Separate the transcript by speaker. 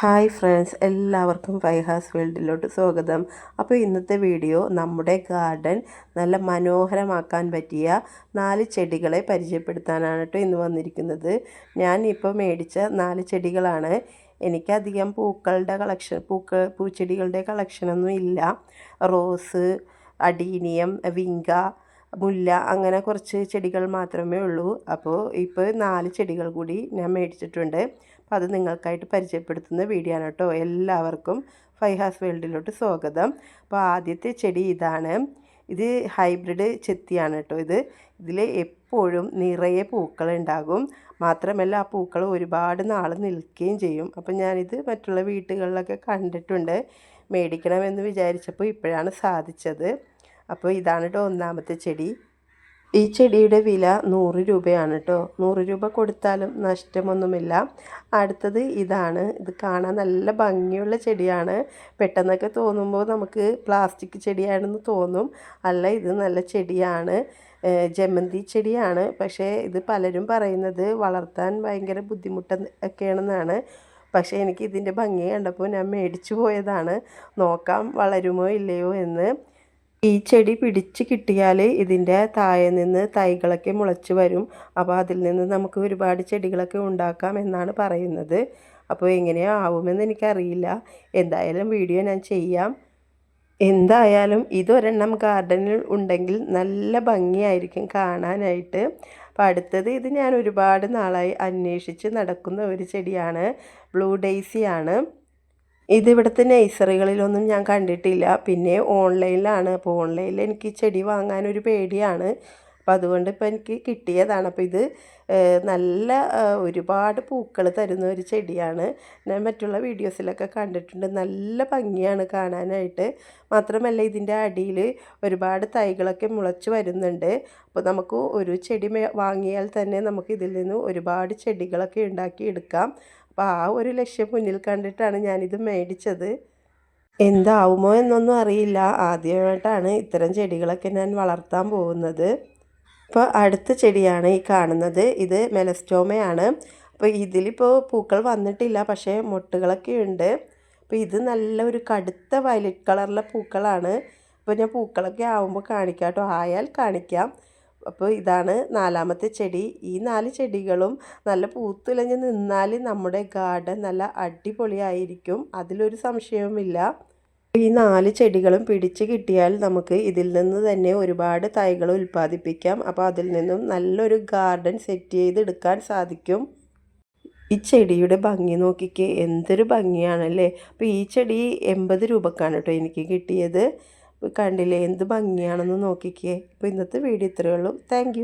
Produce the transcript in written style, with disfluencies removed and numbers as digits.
Speaker 1: Hi friends, എല്ലാവർക്കും ഫൈഹാസ് വേൾഡിലോട്ട് സ്വാഗതം. അപ്പോൾ ഇന്നത്തെ വീഡിയോ നമ്മുടെ ഗാർഡൻ നല്ല മനോഹരമാക്കാൻ പറ്റിയ 4 ചെടികളെ പരിചയപ്പെടുത്താനാണ് കേട്ടോ ഇന്ന് വന്നിരിക്കുന്നത്. ഞാൻ ഇപ്പോൾ മേടിച്ച 4 ചെടികളാണ്. എനിക്കധികം പൂച്ചെടികളുടെ കളക്ഷനൊന്നും ഇല്ല. റോസ്, അഡീനിയം, വിങ്ക, മുല്ല അങ്ങനെ കുറച്ച് ചെടികൾ മാത്രമേ ഉള്ളൂ. അപ്പോൾ ഇപ്പോൾ 4 ചെടികൾ കൂടി ഞാൻ മേടിച്ചിട്ടുണ്ട്. അപ്പോൾ അത് നിങ്ങൾക്കായിട്ട് പരിചയപ്പെടുത്തുന്ന വീഡിയോ ആണ് കേട്ടോ. എല്ലാവർക്കും ഫൈഹാസ് വേൾഡിലോട്ട് സ്വാഗതം. അപ്പോൾ ആദ്യത്തെ ചെടി ഇതാണ്. ഇത് ഹൈബ്രിഡ് ചെത്തിയാണ് കേട്ടോ. ഇതിൽ എപ്പോഴും നിറയെ പൂക്കൾ ഉണ്ടാകും. മാത്രമല്ല ആ പൂക്കൾ ഒരുപാട് നാൾ നിൽക്കുകയും ചെയ്യും. അപ്പോൾ ഞാനിത് മറ്റുള്ള വീടുകളിലൊക്കെ കണ്ടിട്ടുണ്ട്. മേടിക്കണമെന്ന് വിചാരിച്ചപ്പോൾ ഇപ്പോഴാണ് സാധിച്ചത്. അപ്പോൾ ഇതാണ് കേട്ടോ ഒന്നാമത്തെ ചെടി. ഈ ചെടിയുടെ വില 100 രൂപയാണ് കേട്ടോ. 100 രൂപ കൊടുത്താലും നഷ്ടമൊന്നുമില്ല. അടുത്തത് ഇതാണ്. ഇത് കാണാൻ നല്ല ഭംഗിയുള്ള ചെടിയാണ്. പെട്ടെന്നൊക്കെ തോന്നുമ്പോൾ നമുക്ക് പ്ലാസ്റ്റിക് ചെടിയാണെന്ന് തോന്നും. അല്ല, ഇത് നല്ല ചെടിയാണ്. ജമന്തി ചെടിയാണ്. പക്ഷേ ഇത് പലരും പറയുന്നത് വളർത്താൻ ഭയങ്കര ബുദ്ധിമുട്ടൊക്കെയാണെന്നാണ്. പക്ഷേ എനിക്ക് ഇതിൻ്റെ ഭംഗി കണ്ടപ്പോൾ ഞാൻ മേടിച്ചു പോയതാണ്. നോക്കാം വളരുമോ ഇല്ലയോ എന്ന്. ഈ ചെടി പിടിച്ച് കിട്ടിയാൽ ഇതിൻ്റെ താഴെ നിന്ന് തൈകളൊക്കെ മുളച്ച് വരും. അപ്പോൾ അതിൽ നിന്ന് നമുക്ക് ഒരുപാട് ചെടികളൊക്കെ ഉണ്ടാക്കാം എന്നാണ് പറയുന്നത്. അപ്പോൾ എങ്ങനെയാവുമെന്ന് എനിക്കറിയില്ല. എന്തായാലും വീഡിയോ ഞാൻ ചെയ്യാം. എന്തായാലും ഇതൊരെണ്ണം ഗാർഡനിൽ ഉണ്ടെങ്കിൽ നല്ല ഭംഗിയായിരിക്കും കാണാനായിട്ട്. അപ്പോൾ അടുത്തത് ഇത് ഞാൻ ഒരുപാട് നാളായി അന്വേഷിച്ച് നടക്കുന്ന ഒരു ചെടിയാണ്. ബ്ലൂ ഡെയ്സിയാണ്. ഇതിവിടുത്തെ നഴ്സറികളിലൊന്നും ഞാൻ കണ്ടിട്ടില്ല. പിന്നെ ഓൺലൈനിലാണ്. അപ്പോൾ ഓൺലൈനിൽ എനിക്ക് ചെടി വാങ്ങാനൊരു പേടിയാണ്. അപ്പോൾ അതുകൊണ്ട് ഇപ്പോൾ എനിക്ക് കിട്ടിയതാണ്. അപ്പോൾ ഇത് നല്ല ഒരുപാട് പൂക്കൾ തരുന്ന ഒരു ചെടിയാണ്. ഞാൻ മറ്റുള്ള വീഡിയോസിലൊക്കെ കണ്ടിട്ടുണ്ട്. നല്ല ഭംഗിയാണ് കാണാനായിട്ട്. മാത്രമല്ല ഇതിൻ്റെ അടിയിൽ ഒരുപാട് തൈകളൊക്കെ മുളച്ച് വരുന്നുണ്ട്. അപ്പോൾ നമുക്ക് ഒരു ചെടി വാങ്ങിയാൽ തന്നെ നമുക്ക് ഇതിൽ നിന്ന് ഒരുപാട് ചെടികളൊക്കെ ഉണ്ടാക്കി എടുക്കാം. അപ്പോൾ ആ ഒരു ലക്ഷ്യം മുന്നിൽ കണ്ടിട്ടാണ് ഞാനിത് മേടിച്ചത്. എന്താവുമോ എന്നൊന്നും അറിയില്ല. ആദ്യമായിട്ടാണ് ഇത്തരം ചെടികളൊക്കെ ഞാൻ വളർത്താൻ പോകുന്നത്. ഇപ്പോൾ അടുത്ത ചെടിയാണ് ഈ കാണുന്നത്. ഇത് മെലസ്റ്റോമയാണ്. അപ്പോൾ ഇതിലിപ്പോൾ പൂക്കൾ വന്നിട്ടില്ല, പക്ഷേ മൊട്ടുകളൊക്കെ ഉണ്ട്. അപ്പോൾ ഇത് നല്ല ഒരു കടുത്ത വയലറ്റ് കളറിലെ പൂക്കളാണ്. അപ്പോൾ ഞാൻ പൂക്കളൊക്കെ ആവുമ്പോൾ കാണിക്കാം കേട്ടോ. ആയാൽ കാണിക്കാം. അപ്പോൾ ഇതാണ് 4ാമത്തെ ചെടി. ഈ 4 ചെടികളും നല്ല പൂത്തുലഞ്ഞ് നിന്നാൽ നമ്മുടെ ഗാർഡൻ നല്ല അടിപൊളിയായിരിക്കും. അതിലൊരു സംശയവുമില്ല. ഈ 4 ചെടികളും പിടിച്ച് കിട്ടിയാൽ നമുക്ക് ഇതിൽ നിന്ന് തന്നെ ഒരുപാട് തൈകൾ ഉൽപ്പാദിപ്പിക്കാം. അപ്പോൾ അതിൽ നിന്നും നല്ലൊരു ഗാർഡൻ സെറ്റ് ചെയ്തെടുക്കാൻ സാധിക്കും. ഈ ചെടിയുടെ ഭംഗി നോക്കിക്കേ, എന്തൊരു ഭംഗിയാണല്ലേ. അപ്പോൾ ഈ ചെടി 80 രൂപക്കാണ് കേട്ടോ എനിക്ക് കിട്ടിയത്. കണ്ടില്ലേ എന്ത് ഭംഗിയാണെന്ന് നോക്കിക്കേ. അപ്പോൾ ഇന്നത്തെ വീഡിയോ ഇത്രയേ ഉള്ളൂ. Thank you.